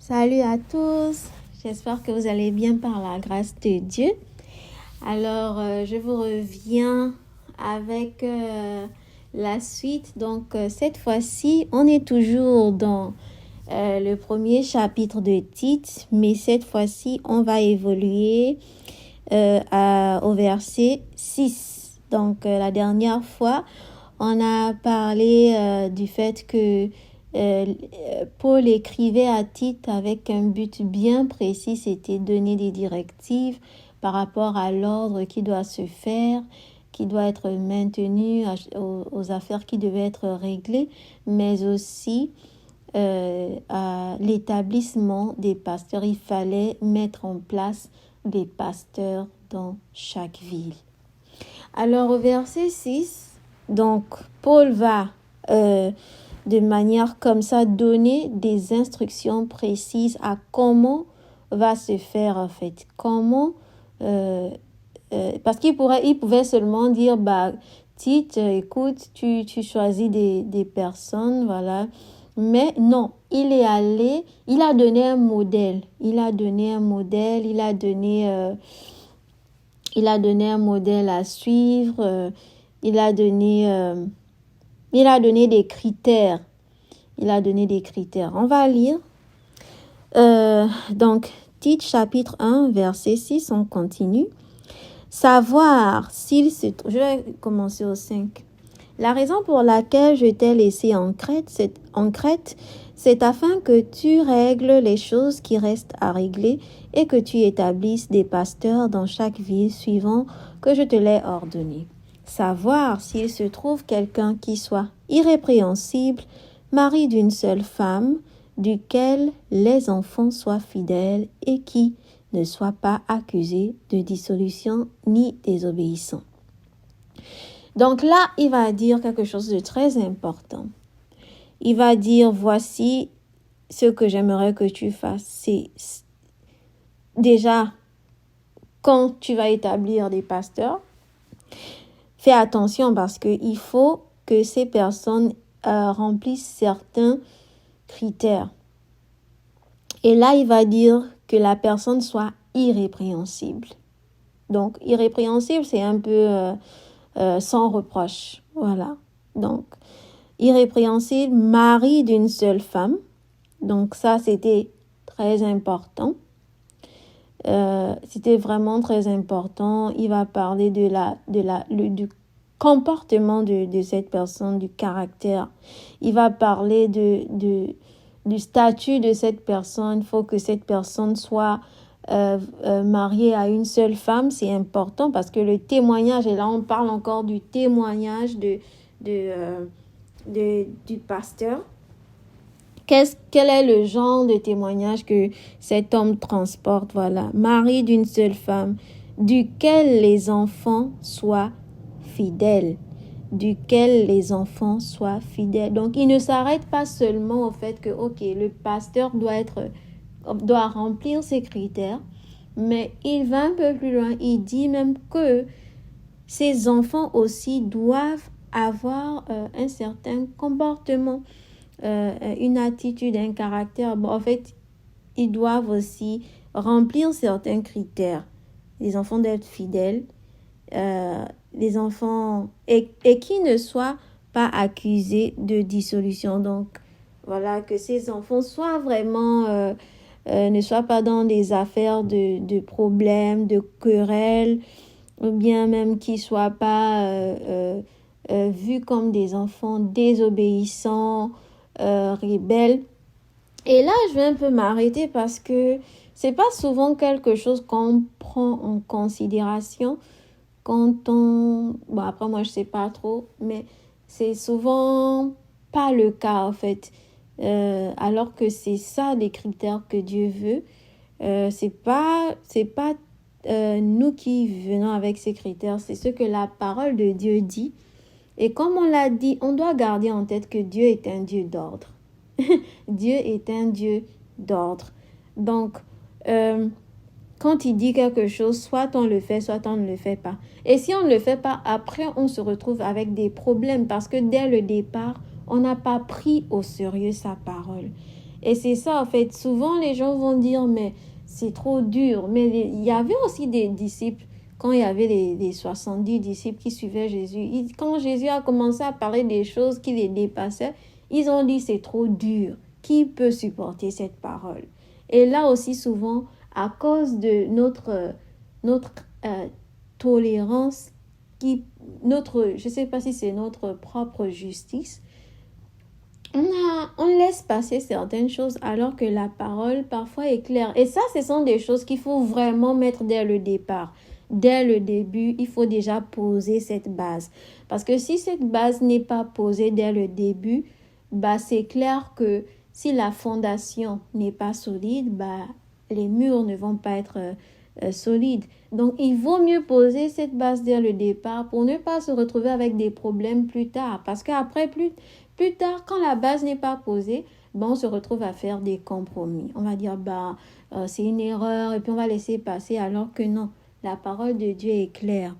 Salut à tous, j'espère que vous allez bien par la grâce de Dieu. Alors, je vous reviens avec la suite. Donc, cette fois-ci, on est toujours dans le premier chapitre de Tite, mais cette fois-ci, on va évoluer au verset 6. Donc, la dernière fois, on a parlé du fait que Paul écrivait à Tite avec un but bien précis, c'était donner des directives par rapport à l'ordre qui doit se faire, qui doit être maintenu, aux affaires qui devaient être réglées, mais aussi à l'établissement des pasteurs. Il fallait mettre en place des pasteurs dans chaque ville. Alors au verset 6, donc Paul va de manière comme ça donner des instructions précises à comment va se faire en fait. Comment parce qu'il pouvait seulement dire Tite, écoute, tu choisis des personnes, voilà. Mais non, il est allé, il a donné un modèle. Il a donné un modèle à suivre. Il a donné des critères. On va lire. Donc, Tite chapitre 1, verset 6, on continue. Savoir s'il se trouve... Je vais commencer au 5. La raison pour laquelle je t'ai laissé en Crète, c'est afin que tu règles les choses qui restent à régler et que tu établisses des pasteurs dans chaque ville suivant que je te l'ai ordonné. Savoir s'il se trouve quelqu'un qui soit irrépréhensible, mari d'une seule femme, duquel les enfants soient fidèles et qui ne soit pas accusé de dissolution ni désobéissant. Donc là, il va dire quelque chose de très important. Il va dire, voici ce que j'aimerais que tu fasses. C'est déjà, quand tu vas établir des pasteurs, fais attention parce qu'il faut que ces personnes remplissent certains critères. Et là, il va dire que la personne soit irrépréhensible. Donc, irrépréhensible, c'est un peu sans reproche. Voilà. Donc, irrépréhensible, mari d'une seule femme. Donc, ça, c'était très important. C'était vraiment très important. Il va parler du comportement de cette personne, du caractère. Il va parler du statut de cette personne. Il faut que cette personne soit mariée à une seule femme. C'est important parce que le témoignage, et là on parle encore du témoignage du pasteur. Quel est le genre de témoignage que cet homme transporte? Voilà, mari d'une seule femme, duquel les enfants soient fidèles. Donc, il ne s'arrête pas seulement au fait que, le pasteur doit remplir ces critères, mais il va un peu plus loin. Il dit même que ces enfants aussi doivent avoir un certain comportement, une attitude, un caractère. Bon, en fait, ils doivent aussi remplir certains critères. Les enfants doivent être fidèles, les enfants et qui ne soient pas accusés de dissolution. Donc, voilà, que ces enfants soient vraiment, ne soient pas dans des affaires de problèmes, de querelles, ou bien même qu'ils ne soient pas vus comme des enfants désobéissants, rebelles. Et là, je vais un peu m'arrêter parce que c'est pas souvent quelque chose qu'on prend en considération quand on... Bon, après, moi, je sais pas trop, mais c'est souvent pas le cas, en fait. Alors que c'est ça les critères que Dieu veut. C'est pas nous qui venons avec ces critères, c'est ce que la parole de Dieu dit. Et comme on l'a dit, on doit garder en tête que Dieu est un Dieu d'ordre. Dieu est un Dieu d'ordre. Donc, quand il dit quelque chose, soit on le fait, soit on ne le fait pas. Et si on ne le fait pas, après, on se retrouve avec des problèmes parce que dès le départ, on n'a pas pris au sérieux sa parole. Et c'est ça, en fait. Souvent, les gens vont dire, mais c'est trop dur. Mais il y avait aussi des disciples, quand il y avait les 70 disciples qui suivaient Jésus, quand Jésus a commencé à parler des choses qui les dépassaient, ils ont dit, c'est trop dur. Qui peut supporter cette parole? Et là aussi, souvent, à cause de notre tolérance, je ne sais pas si c'est notre propre justice, on laisse passer certaines choses alors que la parole parfois est claire. Et ça, ce sont des choses qu'il faut vraiment mettre dès le départ. Dès le début, il faut déjà poser cette base. Parce que si cette base n'est pas posée dès le début, c'est clair que si la fondation n'est pas solide, les murs ne vont pas être solides. Donc, il vaut mieux poser cette base dès le départ pour ne pas se retrouver avec des problèmes plus tard. Parce qu'après, plus tard, quand la base n'est pas posée, on se retrouve à faire des compromis. On va dire, c'est une erreur et puis on va laisser passer alors que non, la parole de Dieu est claire.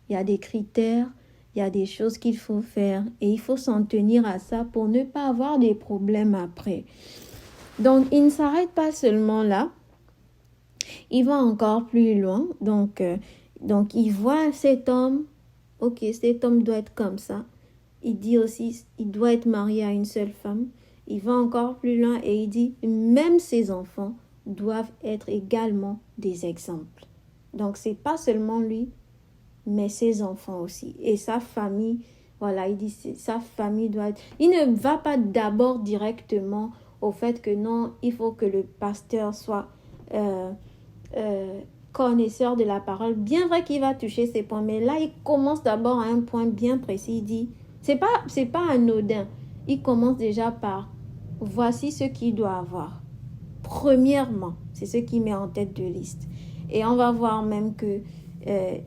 Il y a des critères, il y a des choses qu'il faut faire et il faut s'en tenir à ça pour ne pas avoir des problèmes après. Donc, il ne s'arrête pas seulement là. Il va encore plus loin. Donc il voit cet homme. Ok, cet homme doit être comme ça. Il dit aussi, il doit être marié à une seule femme. Il va encore plus loin et il dit, même ses enfants doivent être également des exemples. Donc, c'est pas seulement lui, mais ses enfants aussi. Et sa famille, voilà, il dit, sa famille doit être... Il ne va pas d'abord directement au fait que non, il faut que le pasteur soit connaisseur de la parole. Bien vrai qu'il va toucher ces points, mais là, il commence d'abord à un point bien précis. Il dit, c'est pas anodin. Il commence déjà par, voici ce qu'il doit avoir. Premièrement, c'est ce qu'il met en tête de liste. Et on va voir même que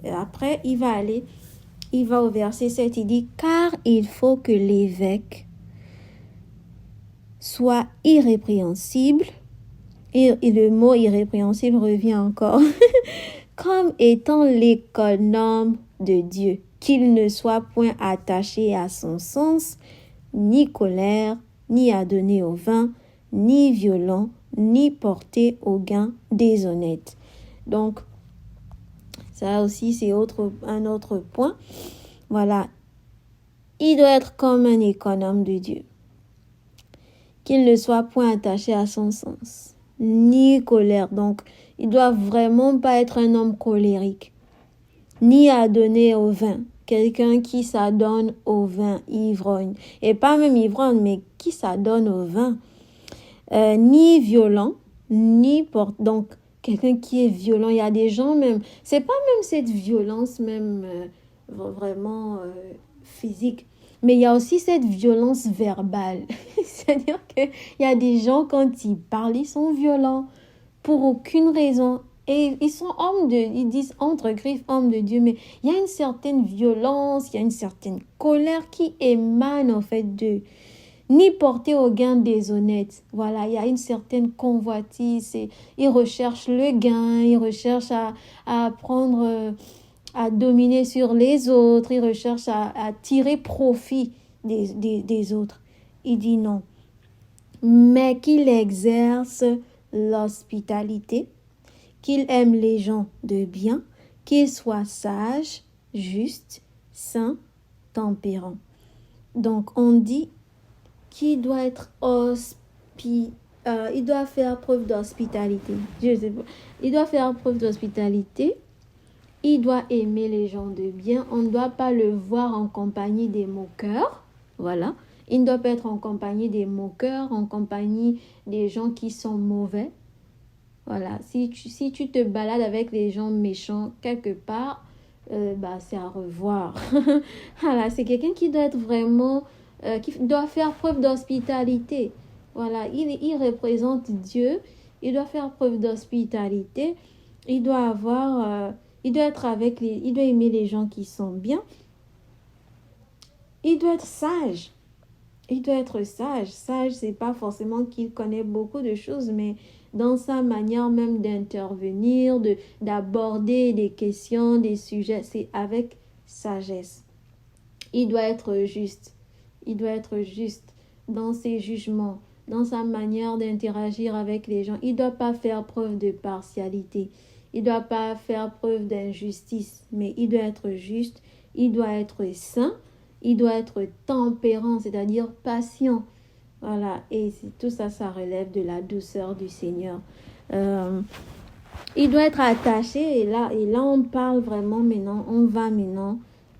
après, il va au verset 7, il dit, car il faut que l'évêque soit irrépréhensible. Et le mot irrépréhensible revient encore. Comme étant l'économe de Dieu, qu'il ne soit point attaché à son sens, ni colère, ni à donner au vin, ni violent, ni porté au gain déshonnête. Donc, ça aussi, c'est un autre point. Voilà. Il doit être comme un économe de Dieu. Qu'il ne soit point attaché à son sens, ni colère. Donc, il doit vraiment pas être un homme colérique, ni à donner au vin. Quelqu'un qui s'adonne au vin, ivrogne. Et pas même ivrogne, mais qui s'adonne au vin. Ni violent, ni porte. Donc, quelqu'un qui est violent. Il y a des gens même, c'est pas même cette violence même vraiment physique, mais il y a aussi cette violence verbale. C'est-à-dire qu'il y a des gens, quand ils parlent, ils sont violents pour aucune raison. Et ils sont ils disent entre griffes hommes de Dieu, mais il y a une certaine violence, il y a une certaine colère qui émane en fait d'eux. Ni porté au gain déshonnête. Voilà, il y a une certaine convoitise. Ils recherchent le gain, ils recherchent à prendre, à dominer sur les autres, ils recherchent à tirer profit des autres. Il dit non. Mais qu'il exerce l'hospitalité, qu'il aime les gens de bien, qu'il soit sage, juste, saint, tempérant. Donc, on dit qu'il doit être il doit faire preuve d'hospitalité. Je sais pas. Il doit faire preuve d'hospitalité. Il doit aimer les gens de bien. On ne doit pas le voir en compagnie des moqueurs. Voilà. Il ne doit pas être en compagnie des moqueurs, en compagnie des gens qui sont mauvais. Voilà. Si tu te balades avec les gens méchants quelque part, c'est à revoir. Voilà. C'est quelqu'un qui doit être vraiment... qui doit faire preuve d'hospitalité. Voilà. Il représente Dieu. Il doit faire preuve d'hospitalité. Il doit avoir... il doit être il doit aimer les gens qui sont bien. Il doit être sage. Il doit être sage. Sage, c'est pas forcément qu'il connaît beaucoup de choses, mais dans sa manière même d'intervenir, d'aborder des questions, des sujets, c'est avec sagesse. Il doit être juste. Il doit être juste dans ses jugements. dans sa manière d'interagir avec les gens. Il ne doit pas faire preuve de partialité. Il ne doit pas faire preuve d'injustice, mais il doit être juste, il doit être saint, il doit être tempérant, c'est-à-dire patient. Voilà, et tout ça, ça relève de la douceur du Seigneur. Il doit être attaché, et là on parle vraiment maintenant, on va maintenant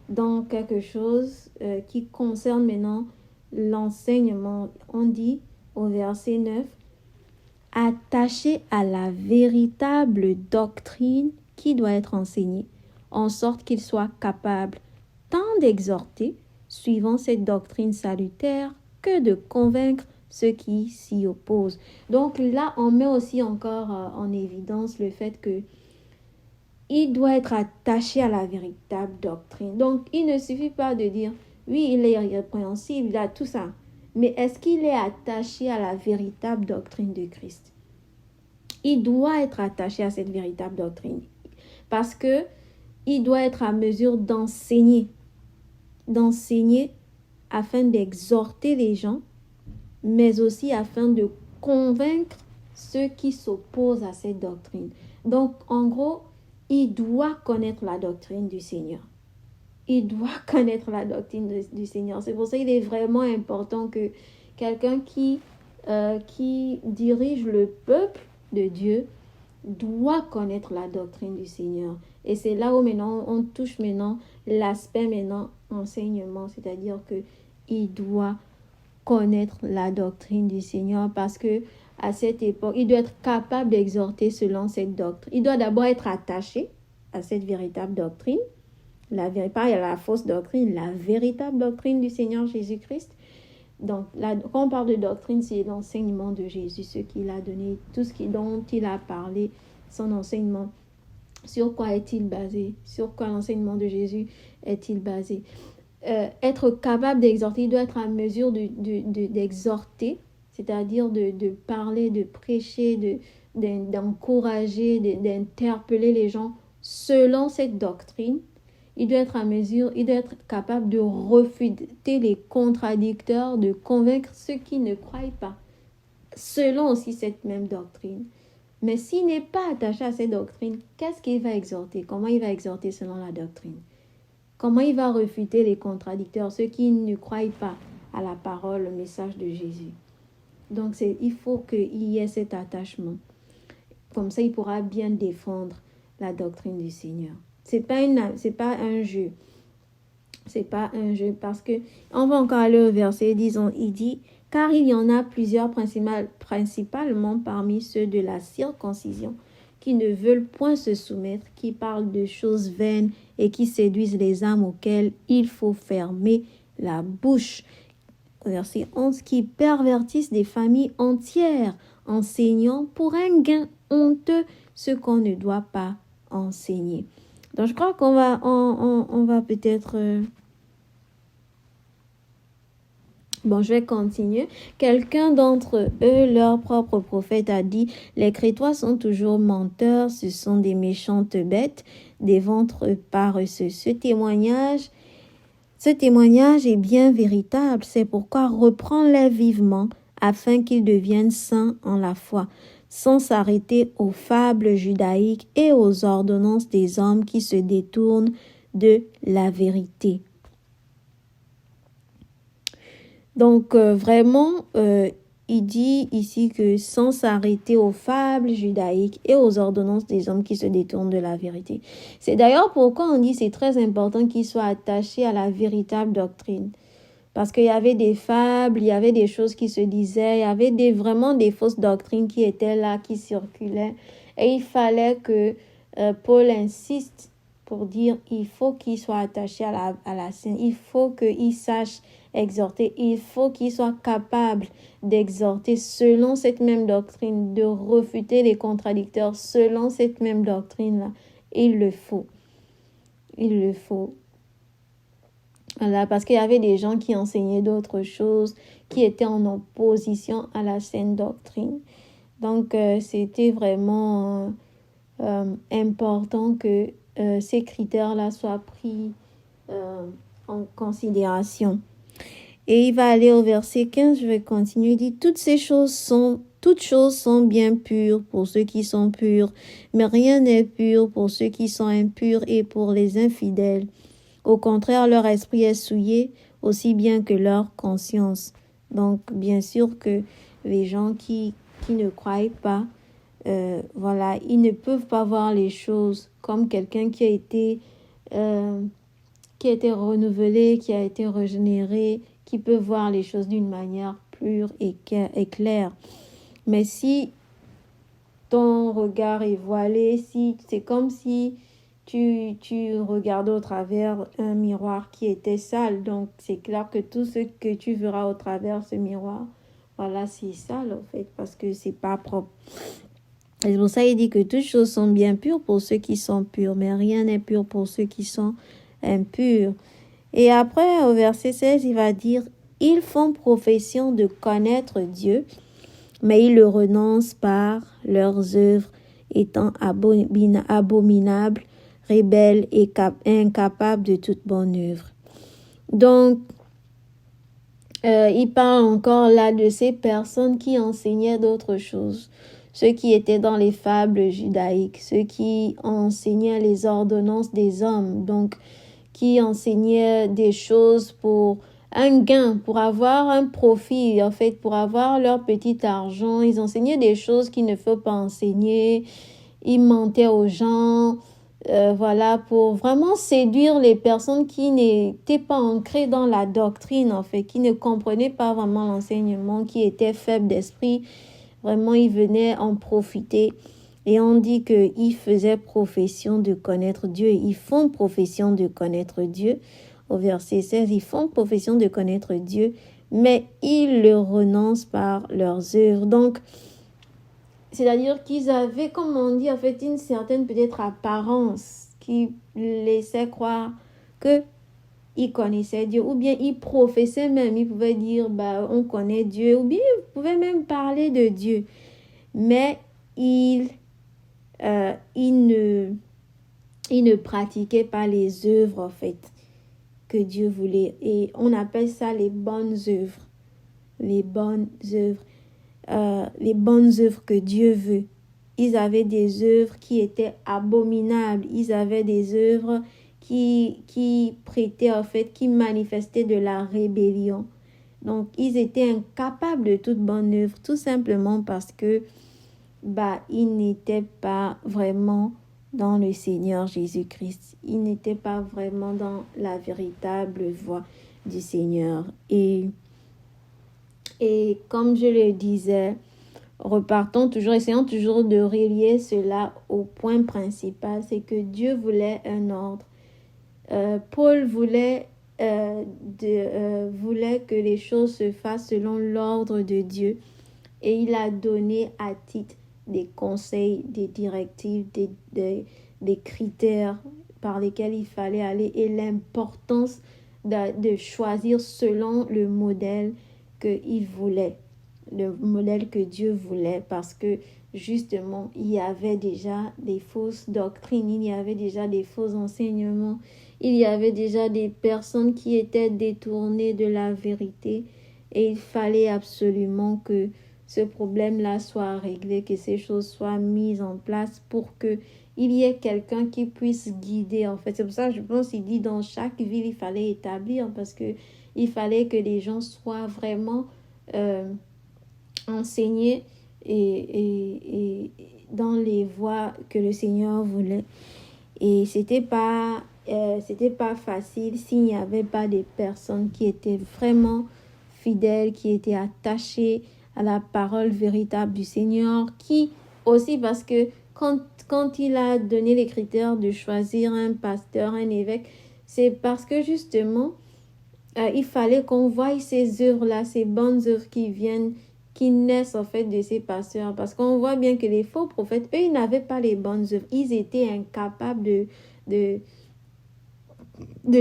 dans quelque chose qui concerne maintenant l'enseignement. On dit au verset 9, attaché à la véritable doctrine qui doit être enseignée, en sorte qu'il soit capable tant d'exhorter, suivant cette doctrine salutaire, que de convaincre ceux qui s'y opposent. Donc là, on met aussi encore en évidence le fait que il doit être attaché à la véritable doctrine. Donc, il ne suffit pas de dire, oui, il est irrépréhensible, il a tout ça. Mais est-ce qu'il est attaché à la véritable doctrine de Christ? Il doit être attaché à cette véritable doctrine. Parce que il doit être à mesure d'enseigner afin d'exhorter les gens, mais aussi afin de convaincre ceux qui s'opposent à cette doctrine. Donc, en gros, il doit connaître la doctrine du Seigneur. Il doit connaître la doctrine du Seigneur. C'est pour ça qu'il est vraiment important que quelqu'un qui dirige le peuple de Dieu doit connaître la doctrine du Seigneur. Et c'est là où maintenant on touche maintenant l'aspect maintenant enseignement, c'est-à-dire que il doit connaître la doctrine du Seigneur parce que à cette époque, il doit être capable d'exhorter selon cette doctrine. Il doit d'abord être attaché à cette véritable doctrine. Pas la fausse doctrine, la véritable doctrine du Seigneur Jésus-Christ. Donc, quand on parle de doctrine, c'est l'enseignement de Jésus, ce qu'il a donné, tout ce dont il a parlé, son enseignement. Sur quoi est-il basé? Sur quoi l'enseignement de Jésus est-il basé? Être capable d'exhorter, il doit être à mesure d'exhorter, c'est-à-dire de parler, de prêcher, d'encourager, d'interpeller les gens selon cette doctrine. Il doit être à mesure, il doit être capable de refuter les contradicteurs, de convaincre ceux qui ne croient pas, selon aussi cette même doctrine. Mais s'il n'est pas attaché à cette doctrine, qu'est-ce qu'il va exhorter? Comment il va exhorter selon la doctrine? Comment il va refuter les contradicteurs, ceux qui ne croient pas à la parole, le message de Jésus? Donc, il faut qu'il y ait cet attachement. Comme ça, il pourra bien défendre la doctrine du Seigneur. C'est pas un jeu. C'est pas un jeu parce que on va encore aller au verset, disons, il dit, car il y en a plusieurs principalement parmi ceux de la circoncision qui ne veulent point se soumettre, qui parlent de choses vaines et qui séduisent les âmes auxquelles il faut fermer la bouche. Verset 11, qui pervertissent des familles entières, enseignant pour un gain honteux ce qu'on ne doit pas enseigner. Donc, je crois qu'on va, on va peut-être... Bon, je vais continuer. Quelqu'un d'entre eux, leur propre prophète, a dit, les Crétois sont toujours menteurs, ce sont des méchantes bêtes, des ventres paresseux. Ce témoignage est bien véritable. C'est pourquoi reprends-les vivement, afin qu'ils deviennent saints en la foi, sans s'arrêter aux fables judaïques et aux ordonnances des hommes qui se détournent de la vérité. Donc, vraiment, il dit ici que sans s'arrêter aux fables judaïques et aux ordonnances des hommes qui se détournent de la vérité. C'est d'ailleurs pourquoi on dit que c'est très important qu'ils soient attachés à la véritable doctrine. Parce qu'il y avait des fables, il y avait des choses qui se disaient, il y avait vraiment des fausses doctrines qui étaient là, qui circulaient. Et il fallait que Paul insiste pour dire il faut qu'il soit attaché à la scène, il faut qu'il sache exhorter, il faut qu'il soit capable d'exhorter selon cette même doctrine, de refuter les contradicteurs selon cette même doctrine-là. Il le faut. Il le faut. Voilà, parce qu'il y avait des gens qui enseignaient d'autres choses, qui étaient en opposition à la saine doctrine. Donc, c'était vraiment important que ces critères-là soient pris en considération. Et il va aller au verset 15, je vais continuer. Il dit, toutes choses sont bien pures pour ceux qui sont purs, mais rien n'est pur pour ceux qui sont impurs et pour les infidèles. Au contraire, leur esprit est souillé, aussi bien que leur conscience. Donc, bien sûr que les gens qui ne croient pas, voilà, ils ne peuvent pas voir les choses comme quelqu'un qui a été renouvelé, qui a été régénéré, qui peut voir les choses d'une manière pure et claire. Mais si ton regard est voilé, si c'est comme si tu regardes au travers un miroir qui était sale, donc c'est clair que tout ce que tu verras au travers ce miroir, voilà, c'est sale en fait, parce que c'est pas propre. Et c'est pour ça qu'il dit que toutes choses sont bien pures pour ceux qui sont purs, mais rien n'est pur pour ceux qui sont impurs. Et après, au verset 16, il va dire, ils font profession de connaître Dieu, mais ils le renoncent par leurs œuvres, étant abominables, rebelles et incapables de toute bonne œuvre. Donc, il parle encore là de ces personnes qui enseignaient d'autres choses. Ceux qui étaient dans les fables judaïques, ceux qui enseignaient les ordonnances des hommes, donc qui enseignaient des choses pour un gain, pour avoir un profit, en fait, pour avoir leur petit argent. Ils enseignaient des choses qu'il ne faut pas enseigner. Ils mentaient aux gens, voilà, pour vraiment séduire les personnes qui n'étaient pas ancrées dans la doctrine, en fait, qui ne comprenaient pas vraiment l'enseignement, qui étaient faibles d'esprit. Vraiment, ils venaient en profiter. Et on dit qu'ils faisaient profession de connaître Dieu. Ils font profession de connaître Dieu. Au verset 16, ils font profession de connaître Dieu, mais ils le renoncent par leurs œuvres. Donc, c'est-à-dire qu'ils avaient, comme on dit, en fait, une certaine peut-être apparence qui laissait croire qu'ils connaissaient Dieu, ou bien ils professaient même, ils pouvaient dire, on connaît Dieu, ou bien ils pouvaient même parler de Dieu. Mais ils ne pratiquaient pas les œuvres, en fait, que Dieu voulait. Et on appelle ça les bonnes œuvres. Les bonnes œuvres. Les bonnes œuvres que Dieu veut. Ils avaient des œuvres qui étaient abominables. Ils avaient des œuvres qui prêtaient, en fait, qui manifestaient de la rébellion. Donc, ils étaient incapables de toute bonne œuvre, tout simplement parce que ils n'étaient pas vraiment dans le Seigneur Jésus-Christ. Ils n'étaient pas vraiment dans la véritable voie du Seigneur. Et comme je le disais, essayons toujours de relier cela au point principal, c'est que Dieu voulait un ordre. Paul voulait que les choses se fassent selon l'ordre de Dieu. Et il a donné à titre des conseils, des directives, des critères par lesquels il fallait aller et l'importance de choisir selon le modèle qu'il voulait, le modèle que Dieu voulait, parce que justement, il y avait déjà des fausses doctrines, il y avait déjà des faux enseignements, il y avait déjà des personnes qui étaient détournées de la vérité et il fallait absolument que ce problème-là soit réglé, que ces choses soient mises en place pour qu'il y ait quelqu'un qui puisse guider. En fait, c'est pour ça que je pense qu'il dit dans chaque ville, il fallait établir parce que il fallait que les gens soient vraiment enseignés et dans les voies que le Seigneur voulait. Et c'était pas facile s'il n'y avait pas des personnes qui étaient vraiment fidèles, qui étaient attachées à la parole véritable du Seigneur, qui aussi parce que quand il a donné les critères de choisir un pasteur, un évêque, c'est parce que justement, il fallait qu'on voie ces œuvres-là, ces bonnes œuvres qui naissent en fait de ces pasteurs. Parce qu'on voit bien que les faux prophètes, eux, ils n'avaient pas les bonnes œuvres. Ils étaient incapables de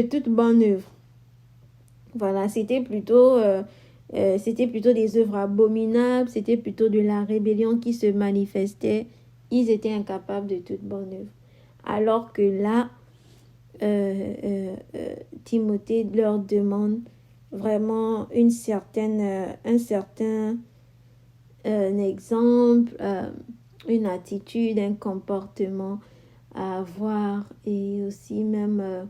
toute bonne œuvre. Voilà, c'était plutôt des œuvres abominables, c'était plutôt de la rébellion qui se manifestait. Ils étaient incapables de toute bonne œuvre. Alors que là, Timothée leur demande vraiment un certain exemple, une attitude, un comportement à avoir et aussi même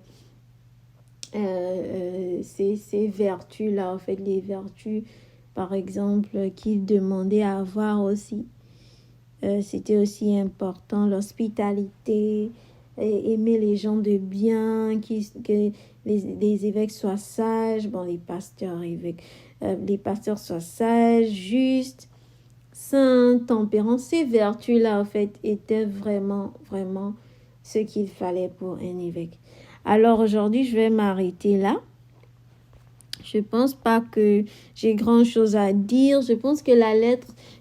ces vertus-là, en fait, les vertus, par exemple, qu'il demandait à avoir aussi. C'était aussi important, l'hospitalité, aimer les gens de bien, que les évêques soient sages, bon, les pasteurs soient sages, justes, saints, tempérants. Ces vertus-là, en fait, étaient vraiment, vraiment ce qu'il fallait pour un évêque. Alors aujourd'hui, je vais m'arrêter là. Je pense pas que j'ai grand-chose à dire. Je pense que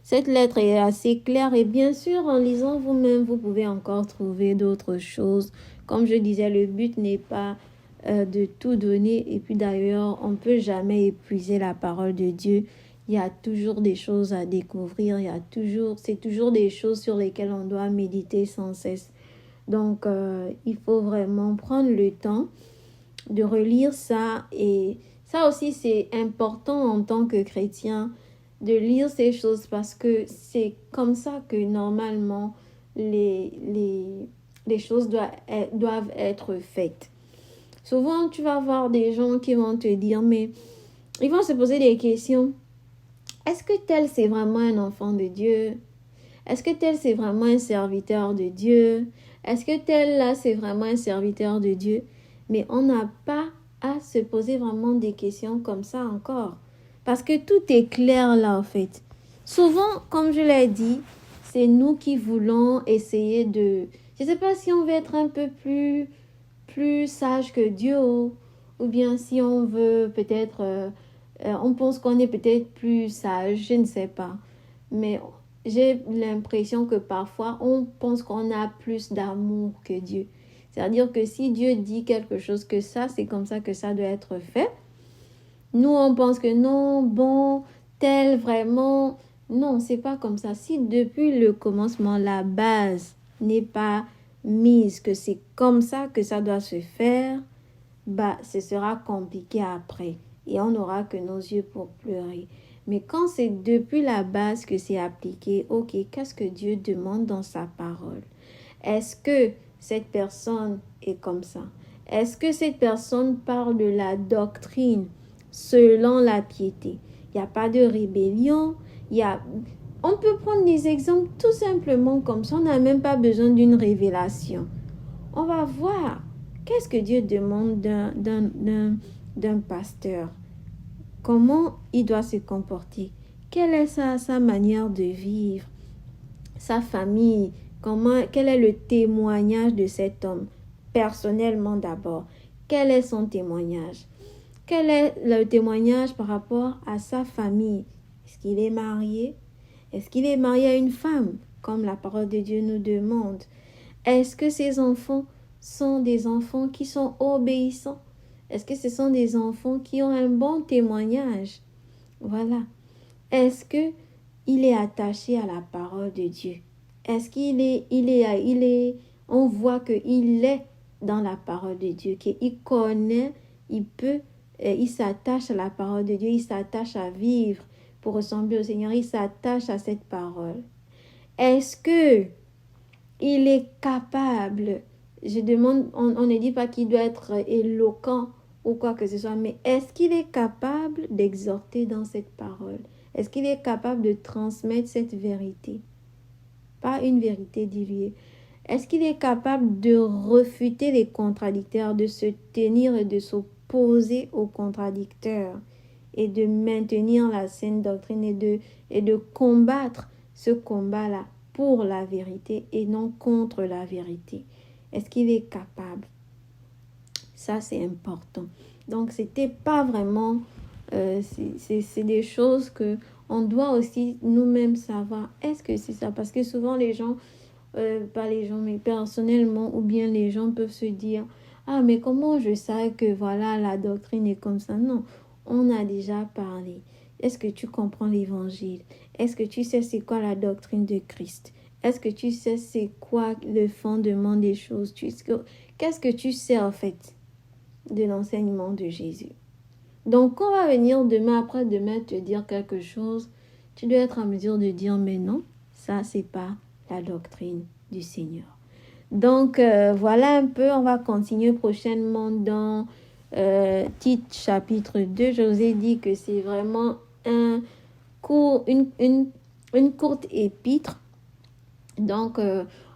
cette lettre est assez claire. Et bien sûr, en lisant vous-même, vous pouvez encore trouver d'autres choses. Comme je disais, le but n'est pas de tout donner. Et puis d'ailleurs, on ne peut jamais épuiser la parole de Dieu. Il y a toujours des choses à découvrir. C'est toujours des choses sur lesquelles on doit méditer sans cesse. Donc, il faut vraiment prendre le temps de relire ça. Et ça aussi, c'est important en tant que chrétien de lire ces choses parce que c'est comme ça que normalement les choses doivent être faites. Souvent, tu vas voir des gens qui vont te dire, mais ils vont se poser des questions. Est-ce que tel, c'est vraiment un enfant de Dieu? Est-ce que tel, c'est vraiment un serviteur de Dieu? Est-ce que tel, là, c'est vraiment un serviteur de Dieu? Mais on n'a pas à se poser vraiment des questions comme ça encore. Parce que tout est clair là, en fait. Souvent, comme je l'ai dit, c'est nous qui voulons essayer de... Je ne sais pas si on veut être un peu plus sage que Dieu, ou bien si on veut peut-être... on pense qu'on est peut-être plus sage, je ne sais pas. Mais j'ai l'impression que parfois, on pense qu'on a plus d'amour que Dieu. C'est-à-dire que si Dieu dit quelque chose, que ça, c'est comme ça que ça doit être fait. Nous, on pense que non, bon, tel, vraiment. Non, c'est pas comme ça. Si depuis le commencement, la base n'est pas mise, que c'est comme ça que ça doit se faire, bah, ce sera compliqué après. Et on n'aura que nos yeux pour pleurer. Mais quand c'est depuis la base que c'est appliqué, ok, qu'est-ce que Dieu demande dans sa parole? Est-ce que cette personne est comme ça? Est-ce que cette personne parle de la doctrine selon la piété? Il n'y a pas de rébellion. On peut prendre des exemples tout simplement comme ça. On n'a même pas besoin d'une révélation. On va voir qu'est-ce que Dieu demande d'un pasteur. Comment il doit se comporter? Quelle est sa manière de vivre? Sa famille? Quel est le témoignage de cet homme? Personnellement d'abord, quel est son témoignage? Quel est le témoignage par rapport à sa famille? Est-ce qu'il est marié? Est-ce qu'il est marié à une femme, comme la parole de Dieu nous demande? Est-ce que ses enfants sont des enfants qui sont obéissants? Est-ce que ce sont des enfants qui ont un bon témoignage? Voilà. Est-ce que il est attaché à la parole de Dieu? Est-ce on voit qu'il est dans la parole de Dieu, qu'il connaît, il s'attache à la parole de Dieu, il s'attache à vivre pour ressembler au Seigneur, il s'attache à cette parole. Est-ce que il est capable, je demande, on ne dit pas qu'il doit être éloquent ou quoi que ce soit, mais est-ce qu'il est capable d'exhorter dans cette parole? Est-ce qu'il est capable de transmettre cette vérité? Pas une vérité diluée. Est-ce qu'il est capable de refuter les contradicteurs, de se tenir et de s'opposer aux contradicteurs et de maintenir la saine doctrine et de combattre ce combat-là pour la vérité et non contre la vérité? Est-ce qu'il est capable? Ça, c'est important. Donc, c'était pas vraiment... c'est des choses que on doit aussi nous-mêmes savoir. Est-ce que c'est ça? Parce que souvent, les gens, pas les gens, mais personnellement, ou bien les gens peuvent se dire, ah, mais comment je sais que voilà, la doctrine est comme ça? Non, on a déjà parlé. Est-ce que tu comprends l'évangile? Est-ce que tu sais c'est quoi la doctrine de Christ? Est-ce que tu sais c'est quoi le fondement des choses? Qu'est-ce que tu sais en fait de l'enseignement de Jésus? Donc, quand on va venir demain, après-demain, te dire quelque chose, tu dois être en mesure de dire, mais non, ça, c'est pas la doctrine du Seigneur. Donc, voilà un peu, on va continuer prochainement dans Tite chapitre 2. Je vous ai dit que c'est vraiment une courte épître. Donc,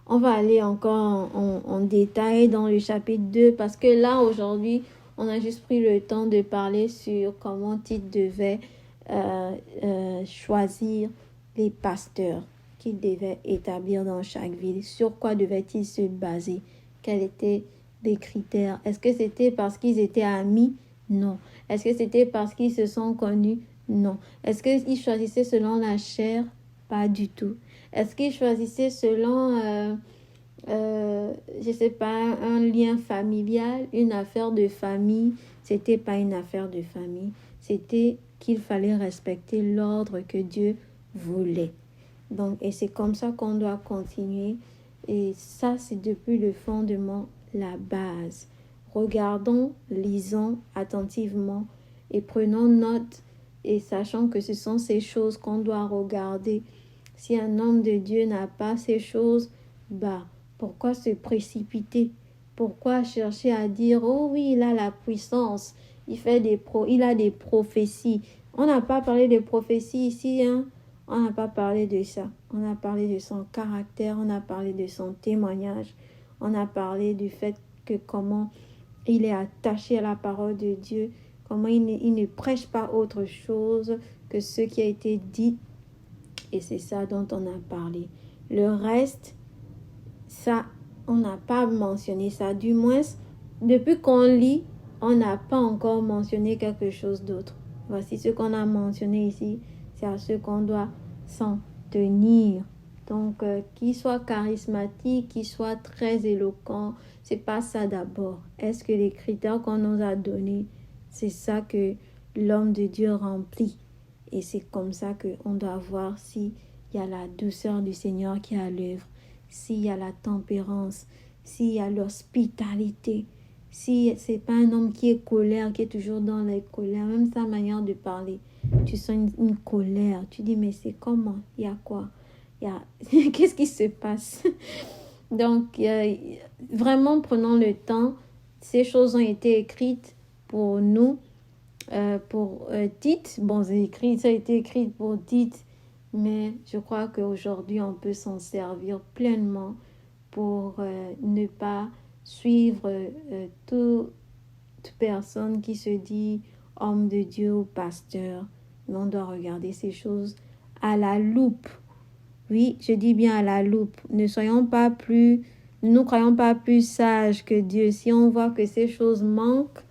on va aller encore en détail dans le chapitre 2 parce que là, aujourd'hui, on a juste pris le temps de parler sur comment Tite devait choisir les pasteurs qu'il devait établir dans chaque ville. Sur quoi devait-il se baser? Quels étaient les critères? Est-ce que c'était parce qu'ils étaient amis? Non. Est-ce que c'était parce qu'ils se sont connus? Non. Est-ce qu'ils choisissaient selon la chair? Pas du tout. Est-ce qu'ils choisissaient selon, je sais pas, un lien familial, une affaire de famille? C'était pas une affaire de famille. C'était qu'il fallait respecter l'ordre que Dieu voulait. Donc, et c'est comme ça qu'on doit continuer. Et ça, c'est depuis le fondement, la base. Regardons, lisons attentivement et prenons note et sachant que ce sont ces choses qu'on doit regarder. Si un homme de Dieu n'a pas ces choses, pourquoi se précipiter? Pourquoi chercher à dire, oh oui, il a la puissance, il a des prophéties. On n'a pas parlé de prophéties ici, hein? On n'a pas parlé de ça. On a parlé de son caractère, on a parlé de son témoignage, on a parlé du fait que comment il est attaché à la parole de Dieu, comment il ne prêche pas autre chose que ce qui a été dit. Et c'est ça dont on a parlé. Le reste, ça, on n'a pas mentionné ça. Du moins, depuis qu'on lit, on n'a pas encore mentionné quelque chose d'autre. Voici ce qu'on a mentionné ici. C'est à ce qu'on doit s'en tenir. Donc, qu'il soit charismatique, qu'il soit très éloquent, c'est pas ça d'abord. Est-ce que les critères qu'on nous a donnés, c'est ça que l'homme de Dieu remplit? Et c'est comme ça qu'on doit voir s'il y a la douceur du Seigneur qui est à l'œuvre, s'il y a la tempérance, s'il y a l'hospitalité, si c'est pas un homme qui est colère, qui est toujours dans les colères, même sa manière de parler, tu sens une colère, tu dis mais c'est comment, il y a quoi, qu'est-ce qui se passe? Donc vraiment prenons le temps, ces choses ont été écrites pour nous, pour Tite. Bon, ça a été écrit pour Tite, mais je crois qu'aujourd'hui on peut s'en servir pleinement pour ne pas suivre toute personne qui se dit homme de Dieu ou pasteur. Mais on doit regarder ces choses à la loupe. Oui, je dis bien à la loupe. Ne nous croyons pas plus sages que Dieu. Si on voit que ces choses manquent,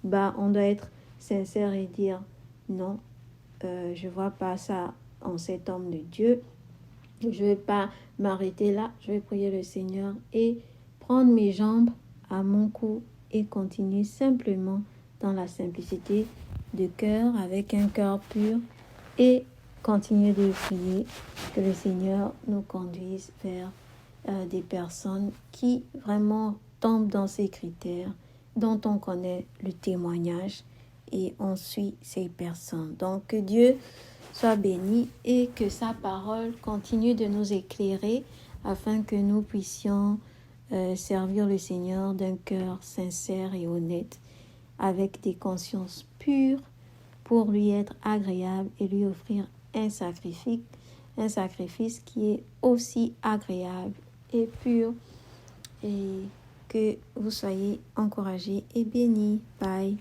on doit être sincère et dire non, je vois pas ça en cet homme de Dieu. Je vais pas m'arrêter là. Je vais prier le Seigneur et prendre mes jambes à mon cou et continuer simplement dans la simplicité de cœur, avec un cœur pur, et continuer de prier que le Seigneur nous conduise vers des personnes qui vraiment tombent dans ces critères, dont on connaît le témoignage et on suit ces personnes. Donc que Dieu soit béni et que sa parole continue de nous éclairer afin que nous puissions servir le Seigneur d'un cœur sincère et honnête, avec des consciences pures, pour lui être agréable et lui offrir un sacrifice qui est aussi agréable et pur. Et que vous soyez encouragés et bénis. Bye.